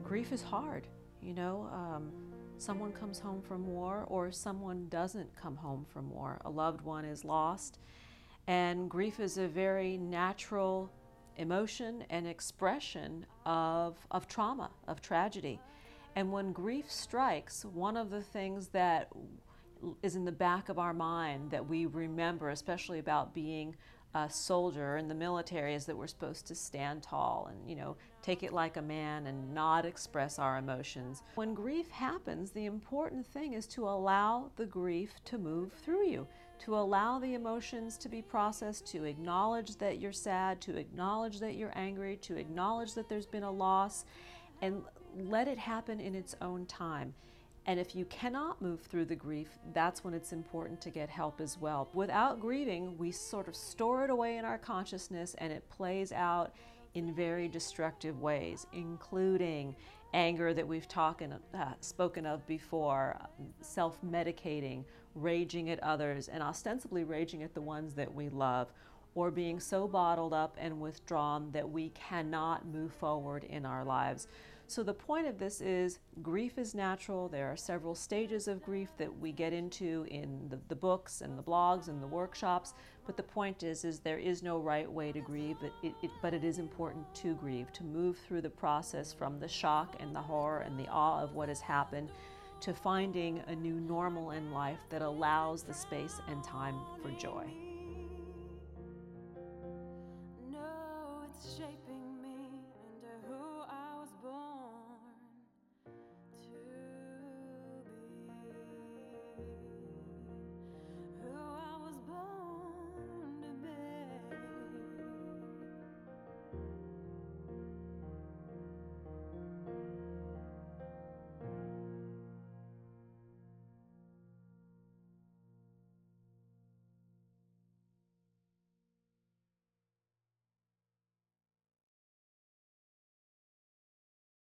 grief is hard. Someone comes home from war or someone doesn't come home from war. A loved one is lost. And grief is a very natural emotion and expression of trauma, of tragedy. And when grief strikes, one of the things that is in the back of our mind that we remember, especially about being a soldier in the military, is that we're supposed to stand tall and, take it like a man and not express our emotions. When grief happens, the important thing is to allow the grief to move through you, to allow the emotions to be processed, to acknowledge that you're sad, to acknowledge that you're angry, to acknowledge that there's been a loss, and let it happen in its own time. And if you cannot move through the grief, that's when it's important to get help as well. Without grieving, we sort of store it away in our consciousness and it plays out in very destructive ways, including anger that we've spoken of before, self-medicating, raging at others, and ostensibly raging at the ones that we love, or being so bottled up and withdrawn that we cannot move forward in our lives. So the point of this is grief is natural. There are several stages of grief that we get into in the books and the blogs and the workshops. But the point is there is no right way to grieve, but it is important to grieve, to move through the process from the shock and the horror and the awe of what has happened to finding a new normal in life that allows the space and time for joy. No, it's shaping.